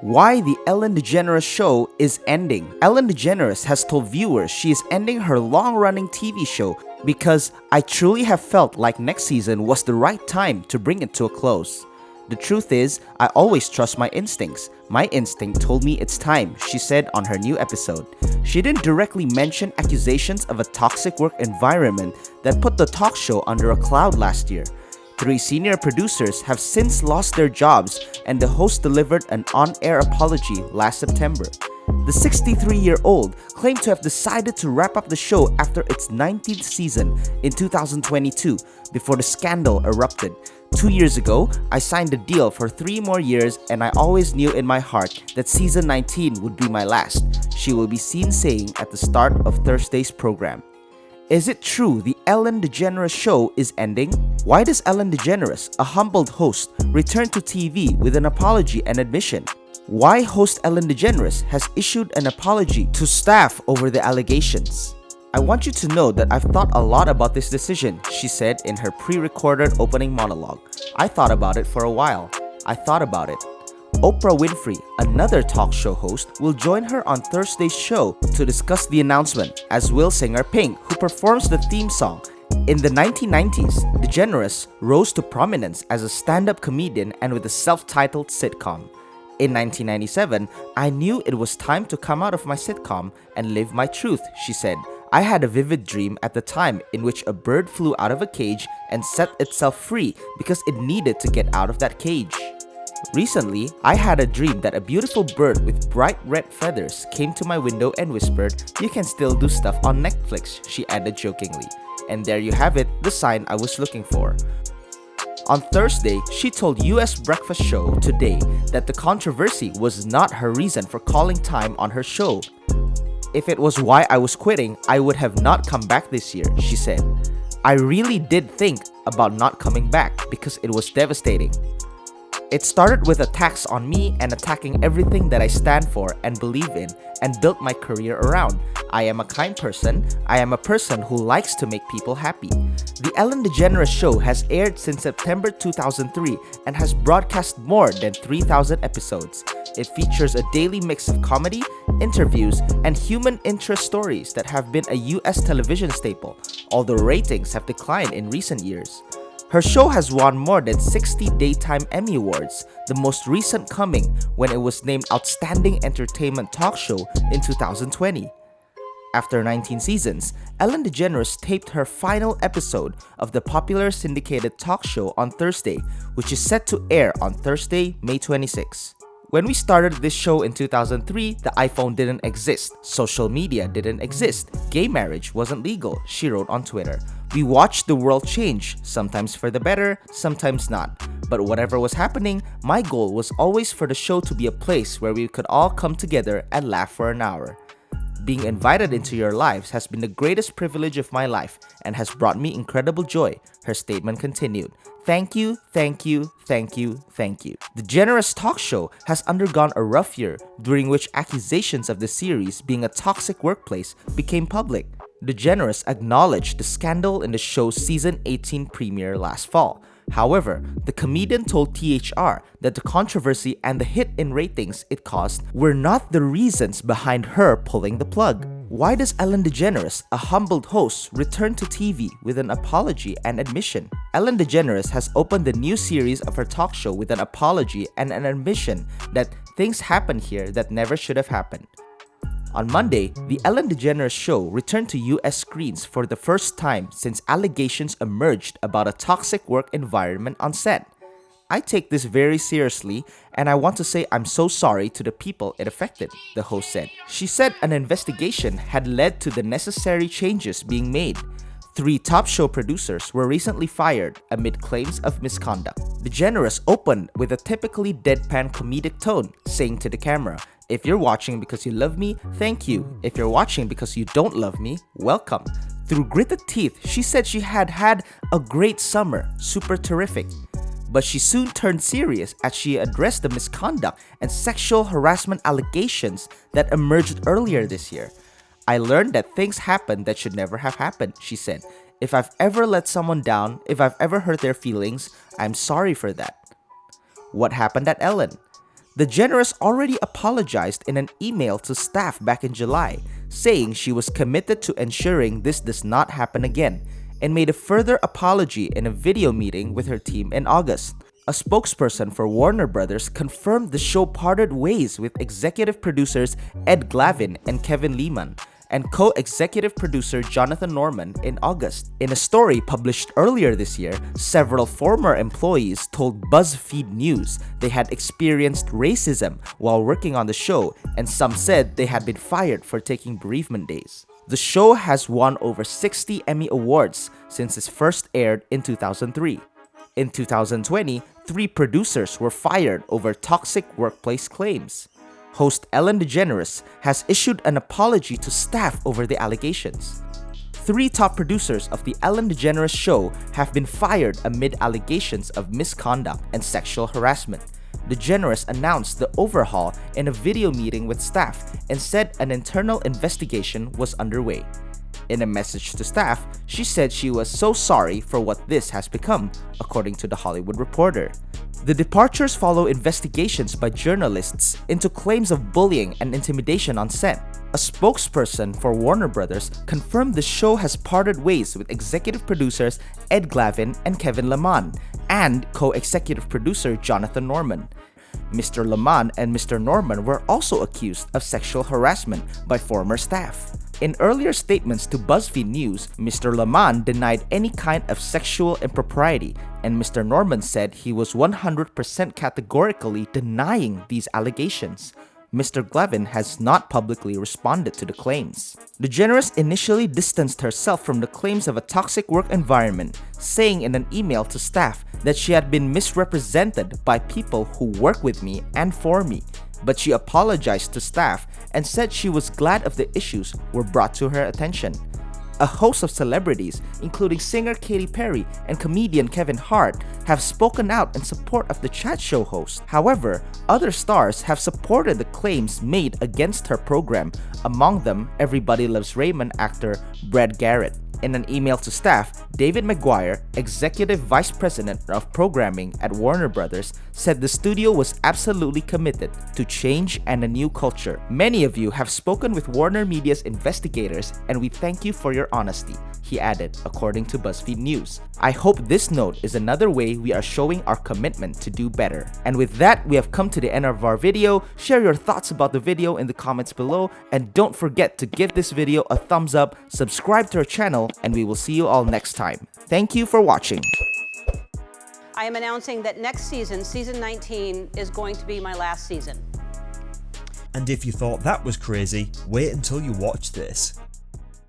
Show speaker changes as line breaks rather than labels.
Why the Ellen Degeneres show is ending. Ellen Degeneres has told viewers she is ending her long-running TV show because I truly have felt like next season was the right time to bring it to a close. The truth is, I always trust my instincts. My instinct told me it's time, she said on her new episode. She didn't directly mention accusations of a toxic work environment that put the talk show under a cloud last year. 3 senior producers have since lost their jobs, and the host delivered an on-air apology last September. The 63-year-old claimed to have decided to wrap up the show after its 19th season in 2022 before the scandal erupted. 2 years ago, I signed a deal for 3 more years, and I always knew in my heart that season 19 would be my last, she will be seen saying at the start of Thursday's program. Is it true the Ellen Degeneres show is ending? Why does Ellen Degeneres, a humbled host, return to TV with an apology and admission? Why host Ellen Degeneres has issued an apology to staff over the allegations? I want you to know that I've thought a lot about this decision, she said in her pre-recorded opening monologue. I thought about it for a while. I thought about it. Oprah Winfrey, another talk show host, will join her on Thursday's show to discuss the announcement, as will singer Pink, who performs the theme song. In the 1990s, Degeneres rose to prominence as a stand-up comedian and with a self-titled sitcom. In 1997, I knew it was time to come out of my sitcom and live my truth, she said. I had a vivid dream at the time in which a bird flew out of a cage and set itself free because it needed to get out of that cage. Recently, I had a dream that a beautiful bird with bright red feathers came to my window and whispered, "You can still do stuff on Netflix," she added jokingly. And there you have it, the sign I was looking for. On Thursday, she told US Breakfast Show Today that the controversy was not her reason for calling time on her show. If it was why I was quitting, I would have not come back this year, she said. I really did think about not coming back because it was devastating. It started with attacks on me and attacking everything that I stand for and believe in and built my career around. I am a kind person. I am a person who likes to make people happy. The Ellen Degeneres show has aired since September 2003 and has broadcast more than 3,000 episodes. It features a daily mix of comedy, interviews, and human interest stories that have been a US television staple, although ratings have declined in recent years. Her show has won more than 60 Daytime Emmy Awards, the most recent coming when it was named Outstanding Entertainment Talk Show in 2020. After 19 seasons, Ellen Degeneres taped her final episode of the popular syndicated talk show on Thursday, which is set to air on Thursday, May 26. When we started this show in 2003, the iPhone didn't exist, social media didn't exist, gay marriage wasn't legal, she wrote on Twitter. We watched the world change, sometimes for the better, sometimes not. But whatever was happening, my goal was always for the show to be a place where we could all come together and laugh for an hour. Being invited into your lives has been the greatest privilege of my life and has brought me incredible joy, her statement continued. Thank you, thank you, thank you, thank you. The Degeneres talk show has undergone a rough year, during which accusations of the series being a toxic workplace became public. Degeneres acknowledged the scandal in the show's season 18 premiere last fall. However, the comedian told THR that the controversy and the hit in ratings it caused were not the reasons behind her pulling the plug. Why does Ellen Degeneres, a humbled host, return to TV with an apology and admission? Ellen Degeneres has opened the new series of her talk show with an apology and an admission that things happened here that never should have happened. On Monday, the Ellen Degeneres show returned to US screens for the first time since allegations emerged about a toxic work environment on set. I take this very seriously, and I want to say I'm so sorry to the people it affected, the host said. She said an investigation had led to the necessary changes being made. 3 top show producers were recently fired amid claims of misconduct. Degeneres opened with a typically deadpan comedic tone, saying to the camera, "If you're watching because you love me, thank you. If you're watching because you don't love me, welcome." Through gritted teeth, she said she had had a great summer, super terrific. But she soon turned serious as she addressed the misconduct and sexual harassment allegations that emerged earlier this year. "I learned that things happened that should never have happened," she said. "If I've ever let someone down, if I've ever hurt their feelings, I'm sorry for that." What happened at Ellen? Degeneres already apologized in an email to staff back in July, saying she was committed to ensuring this does not happen again, and made a further apology in a video meeting with her team in August. A spokesperson for Warner Brothers confirmed the show parted ways with executive producers Ed Glavin and Kevin Lehman, and co-executive producer Jonathan Norman in August. In a story published earlier this year, several former employees told BuzzFeed News they had experienced racism while working on the show, and some said they had been fired for taking bereavement days. The show has won over 60 Emmy Awards since it first aired in 2003. In 2020, 3 producers were fired over toxic workplace claims. Host Ellen Degeneres has issued an apology to staff over the allegations. 3 top producers of the Ellen Degeneres show have been fired amid allegations of misconduct and sexual harassment. Degeneres announced the overhaul in a video meeting with staff and said an internal investigation was underway. In a message to staff, she said she was so sorry for what this has become, according to The Hollywood Reporter. The departures follow investigations by journalists into claims of bullying and intimidation on set. A spokesperson for Warner Brothers confirmed the show has parted ways with executive producers Ed Glavin and Kevin Lehman, and co-executive producer Jonathan Norman. Mr. Lehman and Mr. Norman were also accused of sexual harassment by former staff. In earlier statements to BuzzFeed News, Mr. Lehman denied any kind of sexual impropriety, and Mr. Norman said he was 100% categorically denying these allegations. Mr. Glavin has not publicly responded to the claims. Degeneres initially distanced herself from the claims of a toxic work environment, saying in an email to staff that she had been misrepresented by people who work with me and for me, but she apologized to staff and said she was glad of the issues were brought to her attention. A host of celebrities, including singer Katy Perry and comedian Kevin Hart, have spoken out in support of the chat show host. However, other stars have supported the claims made against her program, among them Everybody Loves Raymond actor Brad Garrett. In an email to staff, David Maguire, Executive Vice President of Programming at Warner Brothers, said the studio was absolutely committed to change and a new culture. Many of you have spoken with Warner Media's investigators, and we thank you for your honesty, he added, according to BuzzFeed News. I hope this note is another way we are showing our commitment to do better. And with that, we have come to the end of our video. Share your thoughts about the video in the comments below, and don't forget to give this video a thumbs up, subscribe to our channel, and we will see you all next time. Thank you for watching.
I am announcing that next season, season 19, is going to be my last season.
And if you thought that was crazy, wait until you watch this.